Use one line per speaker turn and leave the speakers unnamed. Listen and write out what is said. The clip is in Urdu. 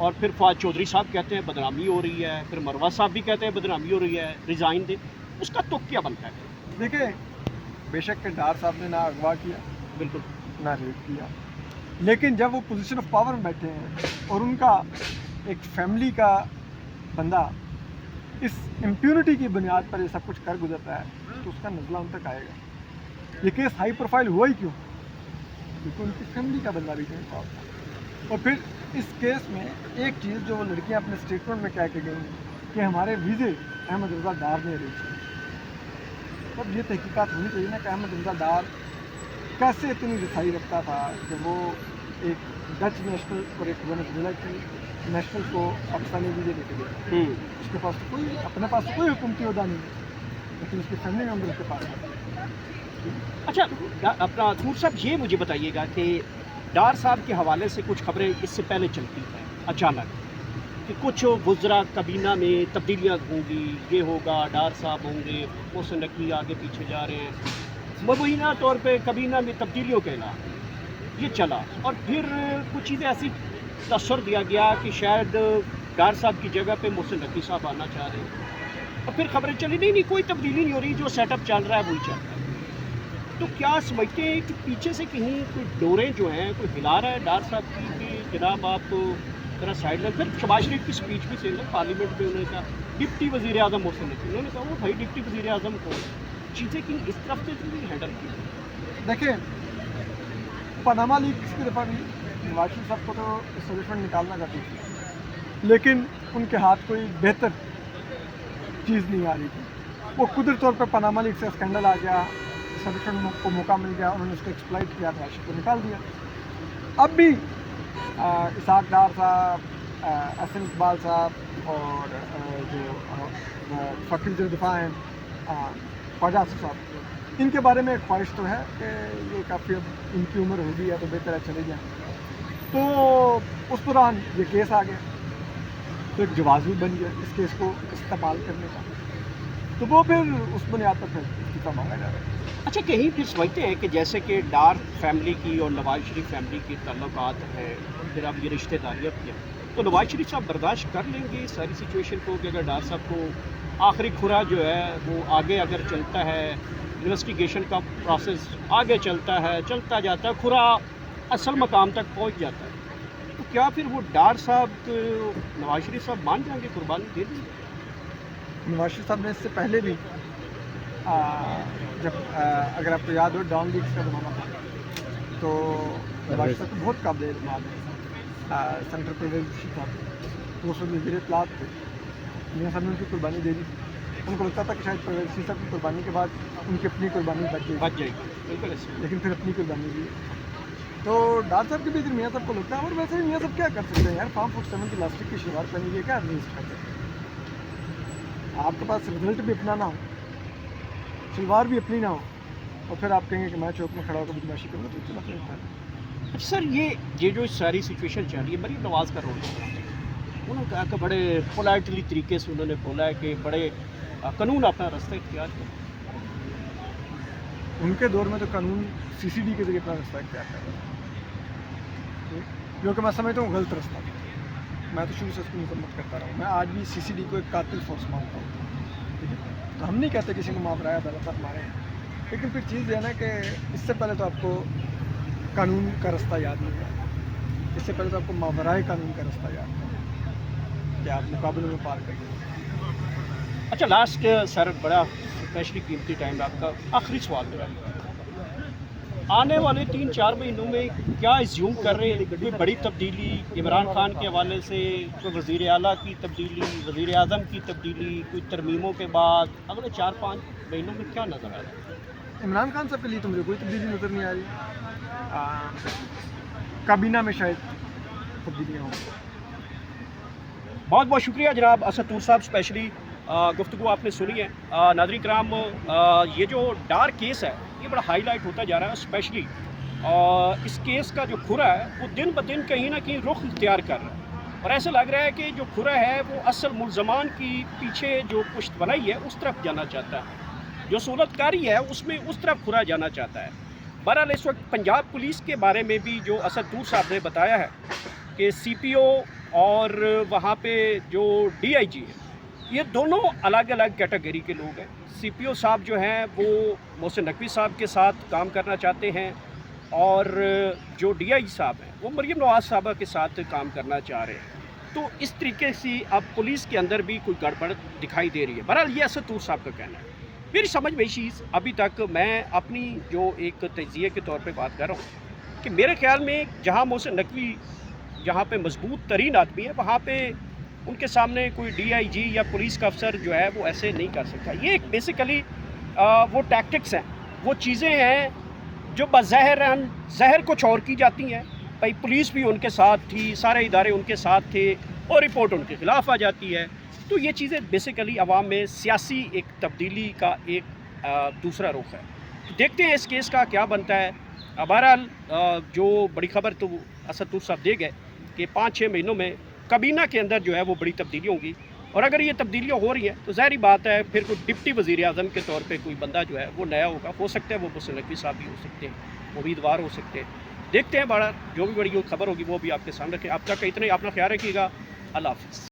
اور پھر فواد چودھری صاحب کہتے ہیں بدنامی ہو رہی ہے، پھر مروہ صاحب بھی کہتے ہیں بدنامی ہو رہی ہے، ریزائن دیں، اس کا تک کیا بنتا ہے؟
دیکھیں، بے شک کہ ڈار صاحب نے نہ اغوا کیا
بالکل
نہ ریپ کیا، لیکن جب وہ پوزیشن آف پاور میں بیٹھے ہیں اور ان کا ایک فیملی کا بندہ اس امپیونٹی کی بنیاد پر یہ سب کچھ کر گزرتا ہے تو اس کا نزلہ ان تک آئے گا۔ یہ کیس ہائی پروفائل ہوا ہی کیوں؟ کیونکہ ان کی فیملی کا بندہ بھی کہیں پاؤ تھا۔ اور پھر اس کیس میں ایک چیز جو وہ لڑکیاں اپنے اسٹیٹمنٹ میں کہہ کے گئی کہ ہمارے ویزے احمد رضا ڈار نے ارینج کیے۔ اب یہ تحقیقات ہونی چاہیے نا کہ احمد رضا ڈار کیسے اتنی رسائی رکھتا تھا کہ وہ ایک ڈچ نیشنل اور ایک وینزویلا کی نیشنل کو پاکستانی ویزے دے کے گیا۔ اس کے پاس تو کوئی اپنے پاس تو کوئی حکومتی عہدہ نہیں ہے، لیکن اس کی فیملی ممبر کے پاس ہے۔
اچھا اپنا طور صاحب یہ مجھے بتائیے گا کہ ڈار صاحب کے حوالے سے کچھ خبریں اس سے پہلے چلتی ہیں اچانک کہ کچھ وزراء کابینہ میں تبدیلیاں ہوں گی، یہ ہوگا، ڈار صاحب ہوں گے، محسن نقوی آگے پیچھے جا رہے ہیں، مبینہ طور پہ کابینہ میں تبدیلیوں کے اعلان یہ چلا، اور پھر کچھ چیزیں ایسی تاثر دیا گیا کہ شاید ڈار صاحب کی جگہ پہ محسن نقوی صاحب آنا چاہ رہے ہیں، اور پھر خبریں چلی نہیں کوئی تبدیلی نہیں ہو رہی، جو سیٹ اپ چل رہا ہے وہی چل رہا ہے۔ تو کیا سمجھتے ہیں کہ پیچھے سے کہیں کوئی ڈوریں جو ہیں کوئی ہلا رہا ہے ڈار صاحب کی کہ جناب آپ ذرا سائڈ لگ؟ پھر شہباز شریف کی اسپیچ بھی سے پارلیمنٹ میں انہوں نے کہا ڈپٹی وزیر اعظم محسن نقوی، انہوں نے کہا وہ بھائی ڈپٹی وزیر اعظم کو چیزیں کہیں اس طرف سے نہیں ہینڈل کی۔
دیکھیں، پاناما لیکس کی دفعہ بھی نواز شریف صاحب کو تو اسٹیبلشمنٹ نکالنا کرتی تھی، لیکن ان کے ہاتھ کوئی بہتر چیز نہیں آ رہی تھی۔ وہ قدرتی طور پر پاناما لیک سے اسکینڈل آ گیا، اسٹیبلشمنٹ کو موقع مل گیا، انہوں نے اس کو ایکسپلائٹ کیا، نواز شریف کو نکال دیا۔ اب بھی اسحاق ڈار صاحب، احسن اقبال صاحب اور جو فقیر وزیر دفاع ہیں خواجہ آصف صاحب، ان کے بارے میں ایک خواہش تو ہے کہ یہ کافی اب ان کی عمر ہو گئی ہے تو بہتر ہے چلے جائیں۔ تو اس دوران یہ کیس آ گیا، تو ایک جواز بھی بن گیا اس کیس کو استعمال کرنے کا، تو وہ پھر اس بنیاد پر پھر استعفیٰ مانگا جا رہا ہے۔
اچھا کہیں پھر سمجھتے ہیں کہ جیسے کہ ڈار فیملی کی اور نواز شریف فیملی کی تعلقات ہیں، پھر اب یہ رشتہ داریاں بھی ہیں، تو نواز شریف صاحب برداشت کر لیں گے ساری سچویشن کو کہ اگر ڈار صاحب کو آخری کھرا جو ہے وہ آگے اگر چلتا ہے، انویسٹیگیشن کا پروسیس آگے چلتا ہے، چلتا جاتا ہے، کھرا اصل مقام تک پہنچ جاتا ہے، تو کیا پھر وہ ڈار صاحب نواز شریف صاحب مان جائیں گے، قربانی دے دیں گے؟
نواز شریف صاحب نے اس سے پہلے بھی جب اگر آپ کو یاد ہو ڈان لیکس کا زمانہ تھا تو نواز شریف صاحب کو بہت قابل اعتماد ہے، سینٹر پرویز صاحب وہ سب وزیر اطلاعات تھے، میاں صاحب نے ان کی قربانی دے دی تھی، ان کو لگتا تھا کہ شاید پرویز صاحب کی قربانی کے بعد ان کی اپنی قربانی بچ
جائے گی، بالکل ایسے،
لیکن پھر اپنی قربانی دی۔ تو ڈار صاحب کے بھی اگر میاں صاحب کو لگتا ہے، اور ویسے بھی میاں صاحب کیا کر سکتے ہیں یار، فارم 47 کی لاسٹک کی شلوار پہنی ہے، کیا ریسٹ کرتے ہیں؟ آپ کے پاس رزلٹ بھی اپنا نہ ہو، شلوار بھی اپنی نہ ہو، اور پھر آپ کہیں گے کہ میں چوک میں کھڑا ہو کر بدماشی کروں گا، تو اتنا نہیں ہوتا ہے۔
اچھا سر، یہ جو ساری سچویشن چل رہی ہے، مریم نواز کا رول ہے، انہوں نے کہا کہ بڑے پولائٹلی طریقے سے انہوں نے بولا ہے کہ بڑے قانون اپنا راستہ اختیار کیا۔
ان کے دور میں تو قانون CCD کے ذریعے اپنا راستہ اختیار کر رہا ہے، جو کہ میں سمجھتا ہوں غلط راستہ تھا۔ میں تو شروع سے اس کی مذمت کرتا رہا ہوں، میں آج بھی CCD کو ایک قاتل فورس مانتا ہوں۔ تو ہم نہیں کہتے کسی کو ماورائے عدالت آپ مارے ہیں، لیکن پھر چیز یہ ہے نا کہ اس سے پہلے تو آپ کو قانون کا راستہ یاد نہیں ہے، اس سے پہلے تو آپ کو ماورائے قانون کا راستہ یاد ہے کہ آپ مقابلے میں پار کر دیں۔
اچھا لاسٹ سر، بڑا اسپیشلی قیمتی ٹائم آپ کا، آخری سوال میرا، آنے والے 3-4 مہینوں میں کیا ایزیوم کر رہے ہیں؟ کوئی بڑی تبدیلی عمران خان کے حوالے سے، کوئی وزیر اعلیٰ کی تبدیلی، وزیر اعظم کی تبدیلی، کوئی ترمیموں کے بعد اگلے 4-5 مہینوں میں کیا نظر آ رہا ہے؟
عمران خان صاحب کے لیے تو مجھے کوئی تبدیلی نظر نہیں آ رہی، کابینہ میں شاید تبدیلیاں ہوں۔
بہت بہت شکریہ جناب اسد طور صاحب، اسپیشلی گفتگو آپ نے سنی ہے۔ ناظرین کرام، یہ جو ڈار کیس ہے یہ بڑا ہائی لائٹ ہوتا جا رہا ہے، اسپیشلی اس کیس کا جو کھرا ہے وہ دن بدن کہیں نہ کہیں رخ اختیار کر رہا ہے، اور ایسا لگ رہا ہے کہ جو کھرا ہے وہ اصل ملزمان کی پیچھے جو پشت بنائی ہے اس طرف جانا چاہتا ہے، جو صورت کاری ہے اس میں اس طرف کھرا جانا چاہتا ہے۔ بہرحال اس وقت پنجاب پولیس کے بارے میں بھی جو اسد طور صاحب نے بتایا ہے کہ CPO اور وہاں پہ جو DIG ہے، یہ دونوں الگ الگ کیٹیگری کے لوگ ہیں۔ CPO صاحب جو ہیں وہ محسن نقوی صاحب کے ساتھ کام کرنا چاہتے ہیں، اور جو DIG صاحب ہیں وہ مریم نواز صاحبہ کے ساتھ کام کرنا چاہ رہے ہیں۔ تو اس طریقے سے اب پولیس کے اندر بھی کوئی گڑبڑ دکھائی دے رہی ہے۔ بہرحال یہ اسد طور صاحب کا کہنا ہے۔ میری سمجھ میں یہ چیز ابھی تک، میں اپنی جو ایک تجزیے کے طور پہ بات کر رہا ہوں، کہ میرے خیال میں جہاں محسن نقوی جہاں پہ مضبوط ترین آدمی ہے، وہاں پہ ان کے سامنے کوئی DIG یا پولیس کا افسر جو ہے وہ ایسے نہیں کر سکتا۔ یہ ایک بیسیکلی وہ ٹیکٹکس ہیں، وہ چیزیں ہیں جو بظاہراً ظاہر کچھ اور کی جاتی ہیں۔ بھائی پولیس بھی ان کے ساتھ تھی، سارے ادارے ان کے ساتھ تھے، اور رپورٹ ان کے خلاف آ جاتی ہے۔ تو یہ چیزیں بیسیکلی عوام میں سیاسی ایک تبدیلی کا ایک دوسرا رخ ہے۔ تو دیکھتے ہیں اس کیس کا کیا بنتا ہے۔ بہرحال جو بڑی خبر تو اسد طور صاحب دے گئے کہ 5-6 مہینوں میں کابینہ کے اندر جو ہے وہ بڑی تبدیلی ہوں گی، اور اگر یہ تبدیلیاں ہو رہی ہیں تو ظاہری بات ہے پھر کوئی ڈپٹی وزیر اعظم کے طور پہ کوئی بندہ جو ہے وہ نیا ہوگا۔ ہو سکتا ہے وہ محسن نقوی صاحب بھی ہو سکتے ہیں، امیدوار ہو سکتے ہیں۔ دیکھتے ہیں، بڑا جو بھی بڑی خبر ہوگی وہ بھی آپ کے سامنے رکھیں۔ اب تک اتنے، اپنا خیال رکھیے گا۔ اللہ حافظ۔